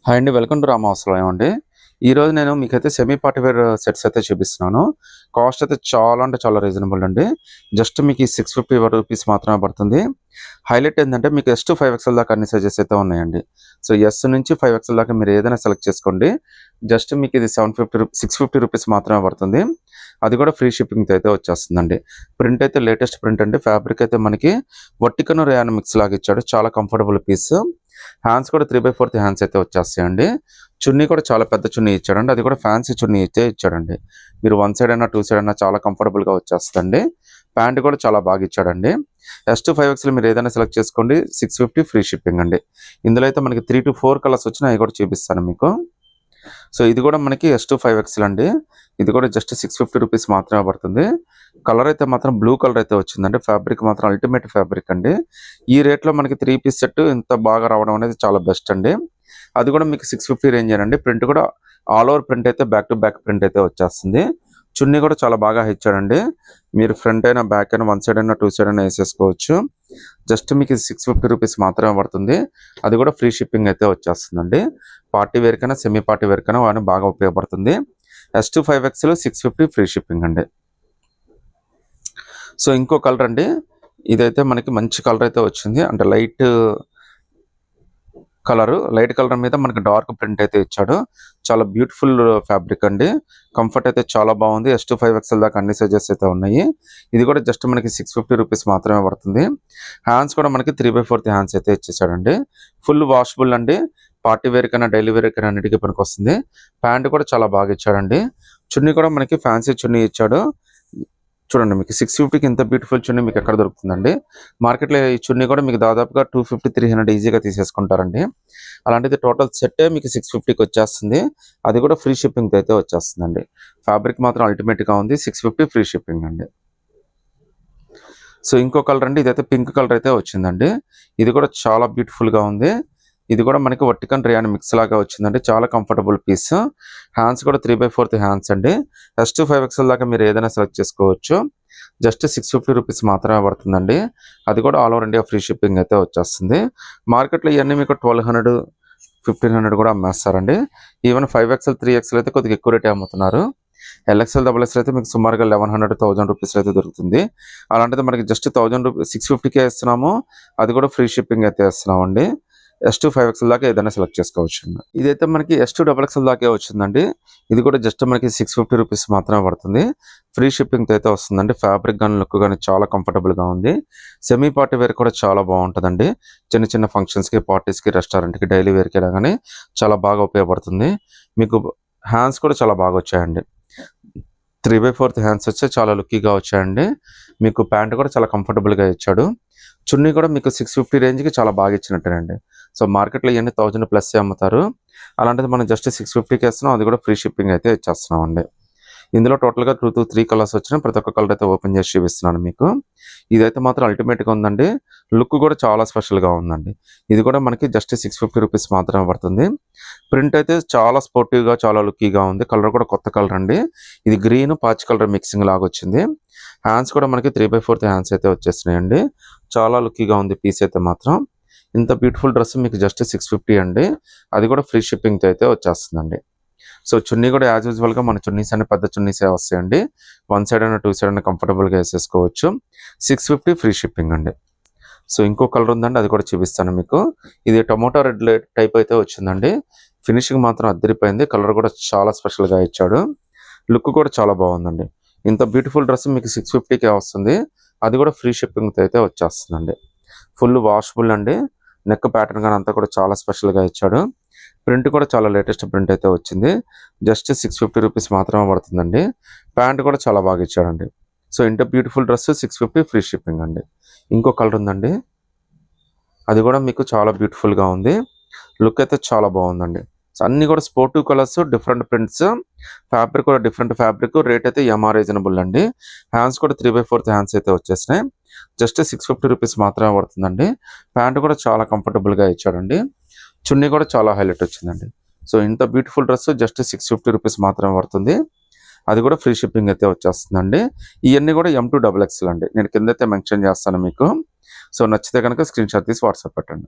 Hi అండి. Welcome to రామావసరం అండి. ఈరోజు నేను మీకైతే సెమీ పార్టీ వేర్ సెట్స్ అయితే చూపిస్తున్నాను. కాస్ట్ అయితే చాలా అంటే చాలా రీజనబుల్ అండి. జస్ట్ మీకు ఈ 650 రూపీస్ మాత్రమే పడుతుంది. హైలైట్ ఏంటంటే మీకు ఎస్ టు 5XL దాకా అన్ని సైజెస్ అయితే ఉన్నాయండి. సో ఎస్ నుంచి 5XL దాకా మీరు ఏదైనా సెలెక్ట్ చేసుకోండి. జస్ట్ మీకు ఇది 650 రూపీస్ మాత్రమే పడుతుంది. అది కూడా ఫ్రీ షిప్పింగ్తో అయితే వచ్చేస్తుందండి. ప్రింట్ అయితే లేటెస్ట్ ప్రింట్ అండి. ఫ్యాబ్రిక్ అయితే మనకి వర్టికన్ రేయాన్ మిక్స్ లాగా ఇచ్చాడు. చాలా కంఫర్టబుల్ పీస్. హ్యాండ్స్ కూడా 3/4 హ్యాండ్స్ అయితే వచ్చేస్తాయండి. చున్నీ కూడా చాలా పెద్ద చున్నీ ఇచ్చాడండి. అది కూడా ఫ్యాన్సీ చున్నీ అయితే ఇచ్చాడండి. మీరు 1 సైడ్ అయినా 2 సైడ్ అయినా చాలా కంఫర్టబుల్గా వచ్చేస్తుందండి. ప్యాంట్ కూడా చాలా బాగా ఇచ్చాడండి. ఎస్ టు 5XL మీరు ఏదైనా సెలెక్ట్ చేసుకోండి. 650 ఫ్రీ షిప్పింగ్ అండి. ఇందులో అయితే మనకి 3 to 4 కలర్స్ వచ్చినా అవి కూడా చూపిస్తాను మీకు. సో ఇది కూడా మనకి ఎస్ టు 5XL అండి. ఇది కూడా జస్ట్ 650 రూపీస్ మాత్రమే పడుతుంది. కలర్ అయితే మాత్రం బ్లూ కలర్ అయితే వచ్చిందండి. ఫ్యాబ్రిక్ మాత్రం అల్టిమేట్ ఫ్యాబ్రిక్ అండి. ఈ రేట్లో మనకి 3 పీస్ సెట్ ఇంత బాగా రావడం అనేది చాలా బెస్ట్ అండి. అది కూడా మీకు 650 రేంజ్ అండి. ప్రింట్ కూడా ఆల్ ఓవర్ ప్రింట్ అయితే బ్యాక్ టు బ్యాక్ ప్రింట్ అయితే వచ్చేస్తుంది. చున్నీ కూడా చాలా బాగా ఇచ్చాడండి. మీరు ఫ్రంట్ అయినా బ్యాక్ అయినా 1 సైడ్ అయినా 2 సైడ్ అయినా వేసేసుకోవచ్చు. జస్ట్ మీకు 650 రూపీస్ మాత్రమే పడుతుంది. అది కూడా ఫ్రీ షిప్పింగ్ అయితే వచ్చేస్తుందండి. పార్టీ వేర్ కైనా సెమీ పార్టీ వేర్ కైనా వాడిని బాగా ఉపయోగపడుతుంది. S to 5XL 650 free shipping అండి. సో ఇంకో కలర్ అండి. ఇదైతే మనకి మంచి కలర్ అయితే వచ్చింది. అంటే లైట్ కలర్ మీద మనకి డార్క్ ప్రింట్ అయితే ఇచ్చాడు. చాలా బ్యూటిఫుల్ ఫ్యాబ్రిక్ అండి. కంఫర్ట్ అయితే చాలా బాగుంది. ఎస్ టు 5XL దాకా అన్ని సైజెస్ అయితే ఉన్నాయి. ఇది కూడా జస్ట్ మనకి 650 రూపీస్ మాత్రమే పడుతుంది. హ్యాండ్స్ కూడా మనకి 3/4 హ్యాండ్స్ అయితే ఇచ్చేసాడండి. ఫుల్ వాషబుల్ అండి. పార్టీ వేర్ కైనా డైలీ వేర్ కైనా అన్నిటికీ పనికి వస్తుంది. ప్యాంట్ కూడా చాలా బాగా ఇచ్చాడండి. చున్నీ కూడా మనకి ఫ్యాన్సీ చున్నీ ఇచ్చాడు. చూడండి మీకు 650కి ఇంత బ్యూటిఫుల్ చున్నీ మీకు ఎక్కడ దొరుకుతుందండి. మార్కెట్లో ఈ చున్నీ కూడా మీకు దాదాపుగా 250, 300 ఈజీగా తీసేసుకుంటారండి. అలాంటిది టోటల్ సెట్టే మీకు 650కి వచ్చేస్తుంది. అది కూడా ఫ్రీ షిప్పింగ్తో అయితే వచ్చేస్తుందండి. ఫ్యాబ్రిక్ మాత్రం అల్టిమేట్గా ఉంది. 650 ఫ్రీ షిప్పింగ్ అండి. సో ఇంకో కలర్ అండి. ఇదైతే పింక్ కలర్ అయితే వచ్చిందండి. ఇది కూడా చాలా బ్యూటిఫుల్గా ఉంది. ఇది కూడా మనకి వర్టికన్ రేయాన్ మిక్స్ లాగా వచ్చిందండి. చాలా కంఫర్టబుల్ పీస్. హ్యాండ్స్ కూడా 3/4 హ్యాండ్స్ అండి. ఎస్ టు 5XL దాకా మీరు ఏదైనా సెలెక్ట్ చేసుకోవచ్చు. జస్ట్ 650 రూపీస్ మాత్రమే పడుతుందండి. అది కూడా all over India free shipping అయితే వచ్చేస్తుంది. మార్కెట్లో ఇవన్నీ మీకు 1200, 1500 కూడా అమ్మేస్తారండి. ఈవెన్ 5XL, 3XL అయితే కొద్దిగా ఎక్కువ రేటే అమ్ముతున్నారు. LXL, XXL అయితే మీకు సుమారుగా 1100, 1000 రూపీస్ అయితే దొరుకుతుంది. అలాంటిది మనకి జస్ట్ 1000 రూపీస్ 650కే ఇస్తున్నాము. అది కూడా ఫ్రీ షిప్పింగ్ అయితే ఇస్తున్నామండి. ఎస్ టు 5XL దాకా ఏదైనా సెలెక్ట్ చేసుకోవచ్చు. ఇదైతే మనకి ఎస్ టు XXL దాకే వచ్చిందండి. ఇది కూడా జస్ట్ మనకి 650 రూపీస్ మాత్రమే పడుతుంది. ఫ్రీ షిప్పింగ్తో అయితే వస్తుందండి. ఫ్యాబ్రిక్ కానీ లుక్ కానీ చాలా కంఫర్టబుల్గా ఉంది. సెమీ పార్టీ వేర్ కూడా చాలా బాగుంటుందండి. చిన్న చిన్న ఫంక్షన్స్కి, పార్టీస్కి, రెస్టారెంట్కి, డైలీ వేర్కి కానీ చాలా బాగా ఉపయోగపడుతుంది. మీకు హ్యాండ్స్ కూడా చాలా బాగా వచ్చాయండి. 3/4 హ్యాండ్స్ వచ్చి చాలా లుక్కీగా వచ్చాయండి. మీకు ప్యాంట్ కూడా చాలా కంఫర్టబుల్గా ఇచ్చాడు. చున్నీ కూడా మీకు 650 రేంజ్కి చాలా బాగా ఇచ్చినట్టేనండి. సో మార్కెట్లో ఇవన్నీ 1000+ అమ్ముతారు. అలాంటిది మనం జస్ట్ 650కి ఇస్తున్నాం. అది కూడా ఫ్రీ షిప్పింగ్ అయితే ఇచ్చేస్తున్నాం అండి. ఇందులో టోటల్గా 2 to 3 కలర్స్ వచ్చినా ప్రతి ఒక్క కలర్ అయితే ఓపెన్ చేసి చూపిస్తున్నాను మీకు. ఇదైతే మాత్రం అల్టిమేట్గా ఉందండి. లుక్ కూడా చాలా స్పెషల్గా ఉందండి. ఇది కూడా మనకి జస్ట్ 650 రూపీస్ మాత్రమే పడుతుంది. ప్రింట్ అయితే చాలా స్పోర్టివ్గా, చాలా లుక్కీగా ఉంది. కలర్ కూడా కొత్త కలర్ అండి. ఇది గ్రీన్ పాచ్ కలర్ మిక్సింగ్ లాగా వచ్చింది. హ్యాండ్స్ కూడా మనకి 3/4 హ్యాండ్స్ అయితే వచ్చేసినాయండి. చాలా లుక్కీగా ఉంది పీస్ అయితే మాత్రం. ఇంత బ్యూటిఫుల్ డ్రెస్ మీకు జస్ట్ 650 అండి. అది కూడా ఫ్రీ షిప్పింగ్తో అయితే వచ్చేస్తుందండి. సో చున్నీ కూడా యాజ్ యూజువల్గా మన చున్నీస్ అనే పెద్ద చున్నీసే వస్తాయండి. 1 సైడ్ అయినా 2 సైడ్ అయినా కంఫర్టబుల్గా వేసేసుకోవచ్చు. 650 ఫ్రీ షిప్పింగ్ అండి. సో ఇంకో కలర్ ఉందండి. అది కూడా చూపిస్తాను మీకు. ఇది టొమాటో రెడ్ టైప్ అయితే వచ్చిందండి. ఫినిషింగ్ మాత్రం అద్దరిపోయింది. కలర్ కూడా చాలా స్పెషల్గా ఇచ్చాడు. లుక్ కూడా చాలా బాగుందండి. ఇంత బ్యూటిఫుల్ డ్రెస్ మీకు 650కే వస్తుంది. అది కూడా ఫ్రీ షిప్పింగ్తో అయితే వచ్చేస్తుందండి. ఫుల్ వాషబుల్ అండి. నెక్ ప్యాటర్న్ కానీ అంతా కూడా చాలా స్పెషల్గా ఇచ్చాడు. ప్రింట్ కూడా చాలా లేటెస్ట్ ప్రింట్ అయితే వచ్చింది. జస్ట్ 650 రూపీస్ మాత్రమే పడుతుందండి. ప్యాంట్ కూడా చాలా బాగా ఇచ్చాడండి. సో ఇంత బ్యూటిఫుల్ డ్రెస్ 650 ఫ్రీ షిప్పింగ్ అండి. ఇంకో కలర్ ఉందండి. అది కూడా మీకు చాలా బ్యూటిఫుల్గా ఉంది. లుక్ అయితే చాలా బాగుందండి. సో అన్నీ కూడా sportive colours, different prints, fabric కూడా డిఫరెంట్ ఫ్యాబ్రిక్. రేట్ అయితే రీజనబుల్ అండి. హ్యాండ్స్ కూడా 3/4 హ్యాండ్స్ అయితే వచ్చేసినాయి. జస్ట్ 650 రూపీస్ మాత్రమే పడుతుందండి. ప్యాంట్ కూడా చాలా కంఫర్టబుల్గా ఇచ్చాడండి. చున్నీ కూడా చాలా హైలైట్ వచ్చిందండి. సో ఇంత బ్యూటిఫుల్ డ్రెస్ జస్ట్ 650 రూపీస్ మాత్రమే పడుతుంది. అది కూడా ఫ్రీ షిప్పింగ్ అయితే వచ్చేస్తుందండి. ఇవన్నీ కూడా M2 XXL అండి. నేను కిందైతే మెన్షన్ చేస్తాను మీకు. సో నచ్చితే కనుక స్క్రీన్ షాట్ తీసి వాట్సాప్ పెట్టండి.